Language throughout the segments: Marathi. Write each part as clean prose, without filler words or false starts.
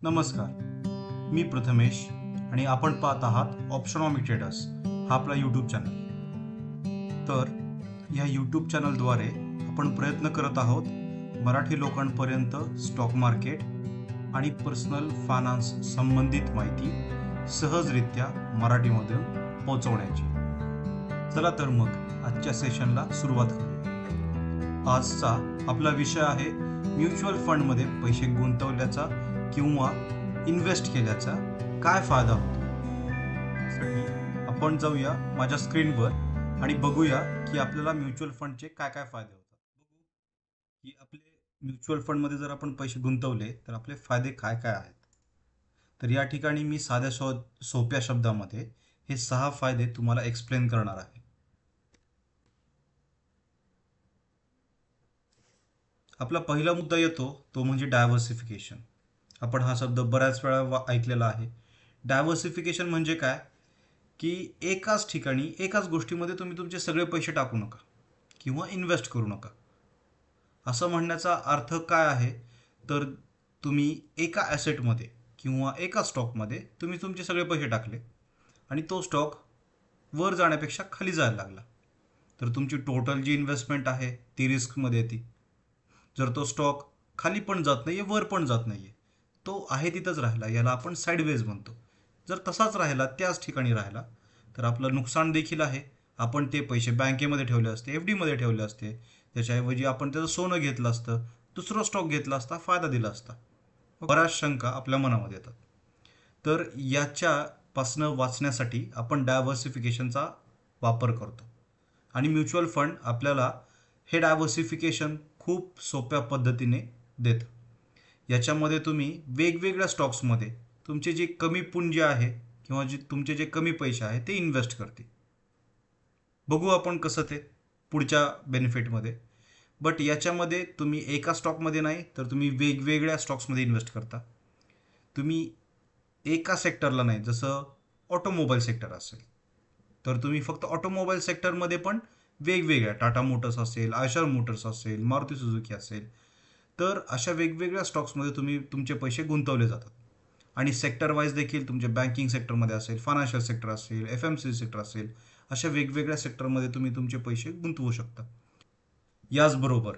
नमस्कार, मी प्रथमेश आणि आपण पाहत आहात ऑप्शनॉमी ट्रेडर्स हा आपला यूट्यूब चॅनल. तर ह्या यूट्यूब चॅनलद्वारे आपण प्रयत्न करत आहोत मराठी लोकांपर्यंत स्टॉक मार्केट आणि पर्सनल फायनान्स संबंधित माहिती सहजरित्या मराठीमधून पोहोचवण्याची. चला तर मग आजच्या सेशनला सुरुवात करूया. आजचा आपला विषय आहे म्युच्युअल फंडमध्ये पैसे गुंतवल्याचा किंवा इन्व्हेस्ट केल्याचा काय फायदा होतो. आपण जाऊया माझ्या स्क्रीनवर आणि बघूया की आपल्याला म्युच्युअल फंडचे काय काय फायदे होतात. बघू की आपले म्युच्युअल फंडमध्ये जर आपण पैसे गुंतवले तर आपले फायदे काय काय आहेत. तर या ठिकाणी मी साध्या सोप्या शब्दामध्ये हे 6 फायदे तुम्हाला एक्सप्लेन करणार आहे. आपला पहिला मुद्दा येतो तो म्हणजे डायव्हर्सिफिकेशन. आपण हा शब्द बऱ्याच वेळा ऐकलेला आहे. डायव्हर्सिफिकेशन म्हणजे काय की एकाच ठिकाणी एकाच गोष्टीमध्ये तुम्ही तुमचे सगळे पैसे टाकू नका किंवा इन्व्हेस्ट करू नका. असं म्हणण्याचा अर्थ काय आहे तर तुम्ही एका ॲसेटमध्ये किंवा एका स्टॉकमध्ये तुम्ही तुमचे सगळे पैसे टाकले आणि तो स्टॉक वर जाण्यापेक्षा खाली जायला लागला तर तुमची टोटल जी इन्व्हेस्टमेंट आहे ती रिस्कमध्ये येते. जर तो स्टॉक खाली पण जात नाही आहे वर पण जात नाही आहे, तो आहे तिथंच राहिला, याला आपण साईडवेज म्हणतो. जर तसाच राहिला त्याच ठिकाणी राहिला तर आपलं नुकसान देखील आहे. आपण ते पैसे बँकेमध्ये ठेवले असते, एफ डीमध्ये ठेवले असते, त्याच्याऐवजी आपण त्याचं सोनं घेतलं असतं, दुसरं स्टॉक घेतला असता, फायदा दिला असता. बऱ्याच शंका आपल्या मनामध्ये येतात. तर याच्यापासनं वाचण्यासाठी आपण डायव्हर्सिफिकेशनचा वापर करतो आणि म्युच्युअल फंड आपल्याला हे डायव्हर्सिफिकेशन खूप सोप्या पद्धतीने देतं. याच्यामध्ये तुम्ही वेगवेगळ्या स्टॉक्समध्ये तुमचे जे कमी पुंजी आहे किंवा जे तुमचे जे कमी पैसे आहे ते इन्व्हेस्ट करते. बघू आपण कसं ते पुढच्या बेनिफिटमध्ये. बट याच्यामध्ये तुम्ही एका स्टॉकमध्ये नाही तर तुम्ही वेगवेगळ्या स्टॉक्समध्ये इन्व्हेस्ट करता. तुम्ही एका सेक्टरला नाही, जसं ऑटोमोबाईल सेक्टर असेल तर तुम्ही फक्त ऑटोमोबाईल सेक्टरमध्ये पण वेगवेगळ्या टाटा मोटर्स असेल, आयशर मोटर्स असेल, मारुती सुझुकी असेल, तर अशा वेगवेगळ्या स्टॉक्समध्ये तुम्ही तुमचे पैसे गुंतवले जातात. आणि सेक्टर वाईज देखील तुमचे बँकिंग सेक्टरमध्ये असेल, फायनान्शियल सेक्टर असेल, FMCG सेक्टर असेल, अशा वेगवेगळ्या सेक्टरमध्ये तुम्ही तुमचे पैसे गुंतवू शकता. याचबरोबर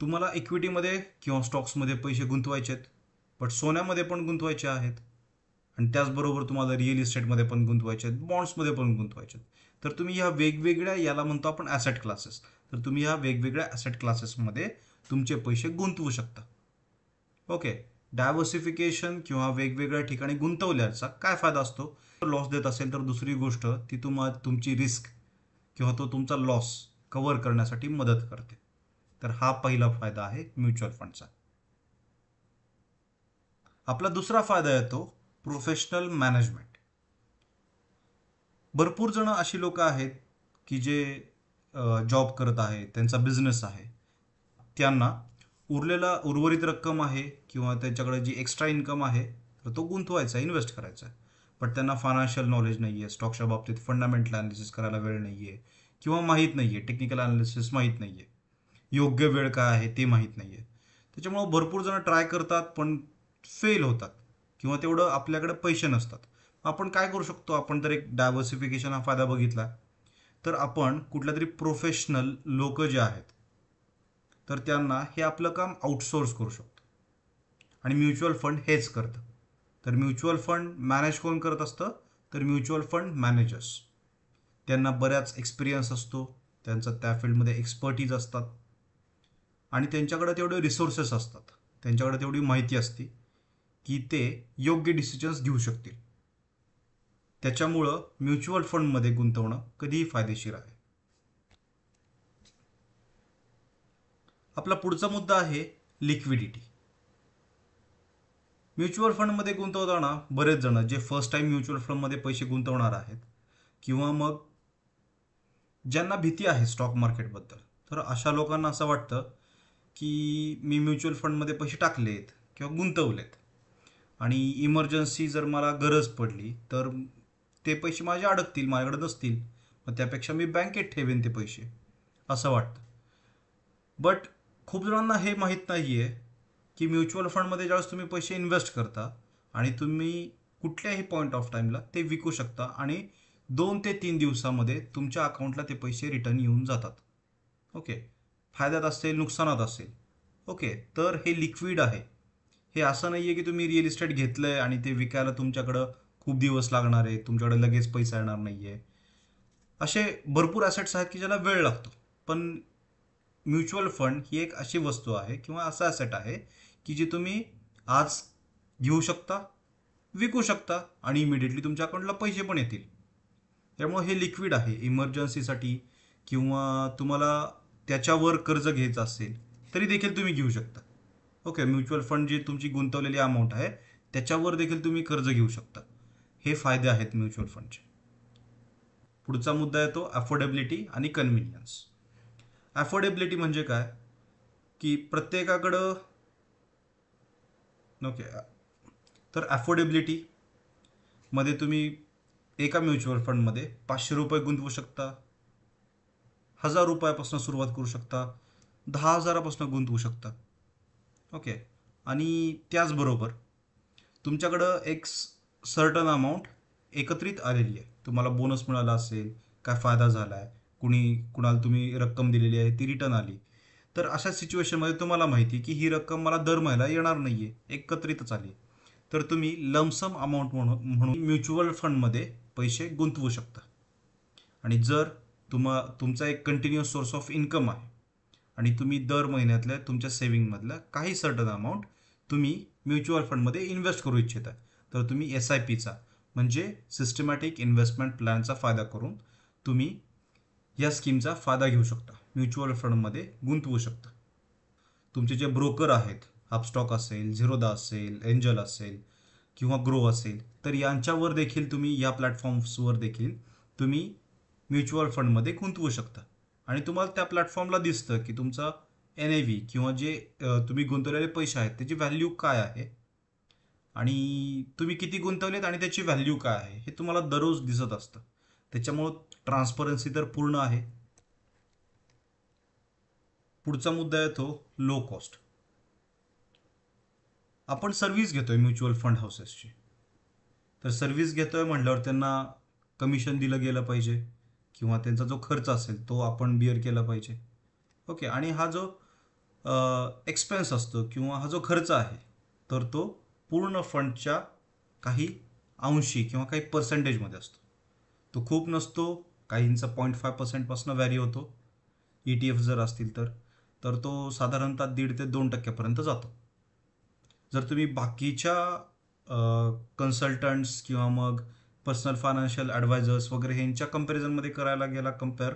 तुम्हाला इक्विटीमध्ये किंवा स्टॉक्समध्ये पैसे गुंतवायचे आहेत, बट सोन्यामध्ये पण गुंतवायचे आहेत आणि त्याचबरोबर तुम्हाला रिअल इस्टेटमध्ये पण गुंतवायचे आहेत, बॉन्ड्समध्ये पण गुंतवायचे आहेत. तर तुम्ही ह्या वेगवेगळ्या, याला म्हणतो आपण ॲसेट क्लासेस, तर तुम्ही ह्या वेगवेगळ्या ॲसेट क्लासेसमध्ये तुमचे पैसे गुंतवू शकता. ओके. डायव्हर्सिफिकेशन किंवा वेगवेगळ्या ठिकाणी गुंतवल्याचा काय फायदा असतो. लॉस देत असेल तर दुसरी गोष्ट ती तुमची रिस्क किंवा तो तुमचा लॉस कव्हर करण्यासाठी मदत करते. तर हा पहिला फायदा आहे म्युच्युअल फंडचा. आपला दुसरा फायदा येतो प्रोफेशनल मॅनेजमेंट. भरपूर जण अशी लोक आहेत की जे जॉब करत आहे, त्यांचा बिझनेस आहे, त्यांना उर्वरित रक्कम आहे किंवा त्यांच्याकडे जी एक्स्ट्रा इन्कम आहे तर तो गुंतवायचा, इन्व्हेस्ट करायचा. बट त्यांना फायनान्शियल नॉलेज नाही आहे, स्टॉकच्या बाबतीत फंडामेंटल ॲनालिसिस करायला वेळ नाही आहे किंवा माहीत नाही आहे, टेक्निकल ॲनालिसिस माहीत नाही आहे, योग्य वेळ काय आहे ते माहीत नाही आहे. त्याच्यामुळं भरपूर जण ट्राय करतात पण फेल होतात किंवा तेवढं आपल्याकडे पैसे नसतात. आपण काय करू शकतो, आपण तर एक डायव्हर्सिफिकेशन हा फायदा बघितला, तर आपण कुठल्या तरी प्रोफेशनल लोक जे आहेत तर त्यांना हे आपलं काम आउटसोर्स करू शकतो आणि म्युच्युअल फंड हेच करतं. तर म्युच्युअल फंड मॅनेज कोण करत असतं तर म्युच्युअल फंड मॅनेजर्स. त्यांना बऱ्याच एक्सपिरियन्स असतो, त्यांचं त्या फील्डमध्ये एक्सपर्टीज असतात आणि त्यांच्याकडे तेवढे रिसोर्सेस असतात, त्यांच्याकडे तेवढी माहिती असते की ते योग्य डिसिजन्स घेऊ शकतील. त्याच्यामुळं म्युच्युअल फंडमध्ये गुंतवणं कधीही फायदेशीर आहे. आपला पुढचा मुद्दा आहे लिक्विडिटी. म्युच्युअल फंडमध्ये गुंतवताना बरेच जण जे फर्स्ट टाइम म्युच्युअल फंडमध्ये पैसे गुंतवणार आहेत किंवा मग ज्यांना भीती आहे स्टॉक मार्केटबद्दल, तर अशा लोकांना असं वाटतं की मी म्युच्युअल फंडमध्ये पैसे टाकलेत किंवा गुंतवलेत आणि इमर्जन्सी जर मला गरज पडली तर ते पैसे माझे अडकतील, माझ्याकडे नसतील, मग त्यापेक्षा मी बँकेत ठेवेन ते पैसे, असं वाटतं. बट खूप जणांना हे माहीत नाही आहे की म्युच्युअल फंडमध्ये ज्यावेळेस तुम्ही पैसे इन्व्हेस्ट करता आणि तुम्ही कुठल्याही पॉईंट ऑफ टाईमला ते विकू शकता आणि 2 ते 3 दिवसामध्ये तुमच्या अकाउंटला ते पैसे रिटर्न येऊन जातात. ओके, फायद्यात असेल नुकसानात असेल. ओके, तर हे लिक्विड आहे. हे असं नाही आहे की तुम्ही रिअल इस्टेट घेतलंय आणि ते विकायला तुमच्याकडं खूप दिवस लागणार आहे, तुमच्याकडे लगेच पैसा येणार नाही आहे. असे भरपूर ॲसेट्स आहेत की ज्याला वेळ लागतो. पण म्युच्युअल फंड ही एक अशी वस्तू आहे किंवा असं ॲसेट आहे की जी तुम्ही आज घेऊ शकता, विकू शकता आणि इमिडिएटली तुमच्या अकाउंटला पैसे पण येतील. त्यामुळे हे लिक्विड आहे. इमर्जन्सीसाठी किंवा तुम्हाला त्याच्यावर कर्ज घ्यायचं असेल तरी देखील तुम्ही घेऊ शकता. ओके, म्युच्युअल फंड जी तुमची गुंतवलेली अमाऊंट आहे त्याच्यावर देखील तुम्ही कर्ज घेऊ शकता. हे फायदे आहेत म्युच्युअल फंडचे. पुढचा मुद्दा येतो अफोर्डेबिलिटी आणि कन्व्हिनियन्स. अफोर्डेबिलिटी म्हणजे काय की प्रत्येकाकडं ओके, तर अफोर्डेबिलिटी मध्ये तुम्ही एका म्युच्युअल फंडमध्ये ₹500 गुंतवू शकता, ₹1000 सुरुवात करू शकता, 10,000 गुंतवू शकता. ओके, आणि त्याचबरोबर तुमच्याकडं एक सर्टन अमाऊंट एकत्रित आलेली आहे. तुम्हाला बोनस मिळाला असेल, काय फायदा झाला आहे, कुणाला तुम्ही रक्कम दिलेली आहे ती रिटर्न आली, तर अशा सिच्युएशनमध्ये तुम्हाला माहिती आहे की ही रक्कम मला दर महिन्याला येणार नाही आहे, एकत्रितच आली, तर तुम्ही लमसम अमाऊंट म्हणून म्युच्युअल फंडमध्ये पैसे गुंतवू शकता. आणि जर तुमचा एक कंटिन्युअस सोर्स ऑफ इन्कम आहे आणि तुम्ही दर महिन्यातल्या तुमच्या सेव्हिंगमधल्या काही सर्टन अमाऊंट तुम्ही म्युच्युअल फंडमध्ये इन्व्हेस्ट करू इच्छिता, तर तुम्ही SIPचा म्हणजे सिस्टमॅटिक इन्व्हेस्टमेंट प्लॅनचा फायदा करून तुम्ही या स्कीमचा फायदा घेऊ शकता, म्युच्युअल फंडमध्ये गुंतवू शकता. तुमचे जे ब्रोकर आहेत, अपस्टॉक असेल, झिरोदा असेल, एंजल असेल किंवा ग्रो असेल, तर यांच्यावर देखील तुम्ही या प्लॅटफॉर्म्सवर देखील तुम्ही म्युच्युअल फंडमध्ये गुंतवू शकता आणि तुम्हाला त्या प्लॅटफॉर्मला दिसतं की तुमचा NAV किंवा जे तुम्ही गुंतवलेले पैसे आहेत त्याची व्हॅल्यू काय आहे आणि तुम्ही किती गुंतवलेत आणि त्याची व्हॅल्यू काय आहे हे तुम्हाला दररोज दिसत असतं. त्याच्यामुळं ट्रान्सपरन्सी तर पूर्ण आहे. पुढचा मुद्दा येतो लो कॉस्ट. आपण सर्व्हिस घेतोय म्युच्युअल फंड हाऊसेसची, तर सर्व्हिस घेतोय म्हटल्यावर त्यांना कमिशन दिलं गेलं पाहिजे किंवा त्यांचा जो खर्च असेल तो आपण बिअर केला पाहिजे. ओके, आणि हा जो एक्सपेन्स असतो किंवा हा जो खर्च आहे तर तो पूर्ण फंडच्या काही अंशी किंवा काही पर्सेंटेजमध्ये असतो. तो खूप नसतो, काहींचा 0.5% व्हॅरी होतो. ETF जर असतील तर तो साधारणतः 1.5 ते 2% जातो. जर तुम्ही बाकीच्या कन्सल्टंट्स किंवा मग पर्सनल फायनान्शियल ॲडवायझर्स वगैरे ह्यांच्या कंपॅरिझनमध्ये करायला गेला कम्पेअर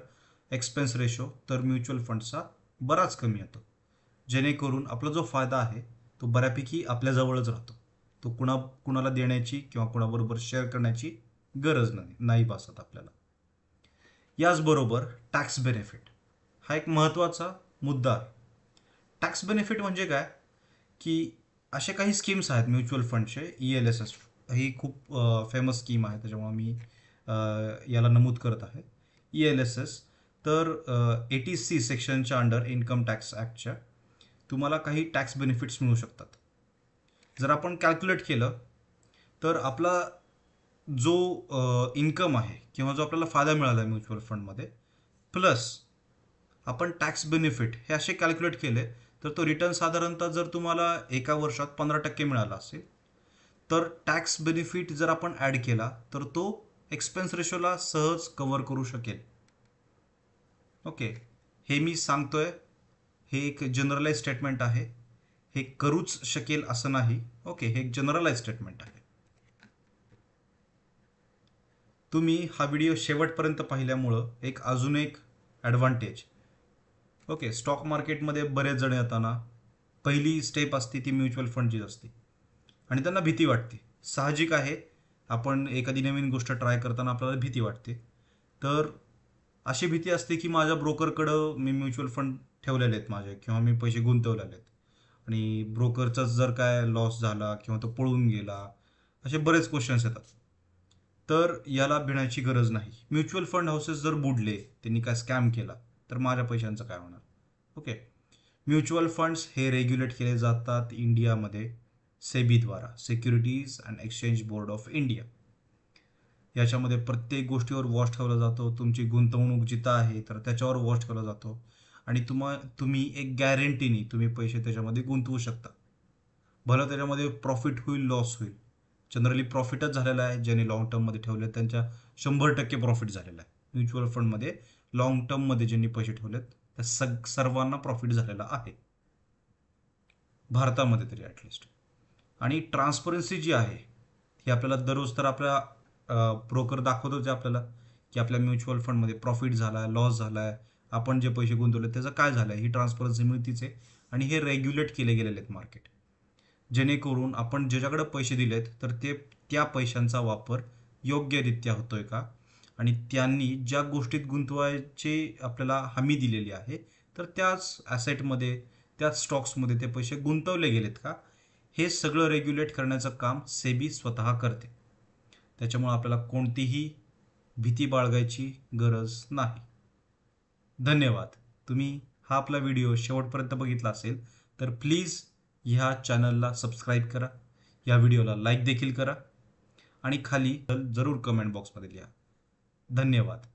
एक्सपेन्स रेशो, तर म्युच्युअल फंडचा बराच कमी येतो. जेणेकरून आपला जो फायदा आहे तो बऱ्यापैकी आपल्याजवळच राहतो. तो कुणाला देण्याची किंवा कुणाबरोबर शेअर करण्याची गरज नाही भासत आपल्याला. याचबरोबर टॅक्स बेनिफिट हा एक महत्त्वाचा मुद्दा आहे. टॅक्स बेनिफिट म्हणजे काय की असे काही स्कीम्स आहेत म्युच्युअल फंडचे. ELSS ही खूप फेमस स्कीम आहे, त्याच्यामुळे मी याला नमूद करत आहे. ELSS तर 80C सेक्शनच्या अंडर इन्कम टॅक्स ॲक्टच्या तुम्हाला काही टॅक्स बेनिफिट्स मिळू शकतात. जर आपण कॅल्क्युलेट केलं तर आपला जो इन्कम आहे किंवा जो आपल्याला फायदा मिळाला आहे म्युच्युअल फंडमध्ये प्लस आपण टॅक्स बेनिफिट हे असे कॅल्क्युलेट केले तर तो रिटर्न साधारणतः जर तुम्हाला एका वर्षात 15% मिळाला असेल तर टॅक्स बेनिफिट जर आपण ॲड केला तर तो एक्सपेन्स रेशोला सहज कव्हर करू शकेल. ओके, हे मी सांगतोय, हे एक जनरलाइज स्टेटमेंट आहे, हे करूच शकेल असं नाही. ओके, हे एक जनरलाइज स्टेटमेंट आहे. तुम्ही हा व्हिडिओ शेवटपर्यंत पाहिल्यामुळं अजून एक ॲडव्हान्टेज. ओके, स्टॉक मार्केटमध्ये बरेच जण येताना पहिली स्टेप असते ती म्युच्युअल फंडचीच असते आणि त्यांना भीती वाटते. साहजिक आहे, आपण एखादी नवीन गोष्ट ट्राय करताना आपल्याला भीती वाटते. तर अशी भीती असते की माझ्या ब्रोकरकडं मी म्युच्युअल फंड ठेवलेले आहेत माझे किंवा मी पैसे गुंतवलेले आहेत आणि ब्रोकरचाच जर काय लॉस झाला किंवा तो पळून गेला, असे बरेच क्वेश्चन्स येतात. तर याला भिण्याची गरज नाही. म्युच्युअल फंड हाऊसेस जर बुडले, त्यांनी काय स्कॅम केला तर माझ्या पैशांचं काय होणार? ओके, म्युच्युअल फंड्स हे रेग्युलेट केले जातात इंडियामध्ये सेबीद्वारा, securities and exchange board of India. याच्यामध्ये प्रत्येक गोष्टीवर वॉच ठेवला जातो. तुमची गुंतवणूक जिथं आहे तर त्याच्यावर वॉच ठेवला जातो आणि तुम्ही एक गॅरंटीनी तुम्ही पैसे त्याच्यामध्ये गुंतवू शकता. भलं त्याच्यामध्ये प्रॉफिट होईल, लॉस होईल. जनरली प्रॉफिटच झालेला आहे. ज्यांनी लॉंग टर्ममध्ये ठेवले त्यांच्या 100% प्रॉफिट झालेला आहे. म्युच्युअल फंडमध्ये लॉंग टर्ममध्ये ज्यांनी पैसे ठेवलेत त्या सर्वांना प्रॉफिट झालेला आहे, भारतामध्ये तरी ॲटलिस्ट. आणि ट्रान्सपरन्सी जी आहे ही आपल्याला दररोज तर आपल्या ब्रोकर दाखवतो जे आपल्याला की आपल्या म्युच्युअल फंडमध्ये प्रॉफिट झाला आहे, लॉस झाला आहे, आपण जे पैसे गुंतवले त्याचं काय झालं आहे, ही ट्रान्सपरन्सी मिळतीच आहे. आणि हे रेग्युलेट केले गेलेले आहेत मार्केट, जेणेकरून आपण ज्याच्याकडे पैसे दिलेत तर ते त्या पैशांचा वापर योग्यरित्या होतोय का, आणि त्यांनी ज्या गोष्टीत गुंतवायची आपल्याला हमी दिलेली आहे तर त्याच ॲसेटमध्ये, त्याच स्टॉक्समध्ये ते पैसे गुंतवले गेलेत का, हे सगळं रेग्युलेट करण्याचं काम सेबी स्वतः करते. त्याच्यामुळे आपल्याला कोणतीही भीती बाळगायची गरज नाही. धन्यवाद. तुम्ही हा आपला व्हिडिओ शेवटपर्यंत बघितला असेल तर प्लीज ह्या चॅनलला सबस्क्राईब करा, या व्हिडिओला लाईक देखील करा आणि खाली जरूर कमेंट बॉक्समध्ये लिहा. धन्यवाद.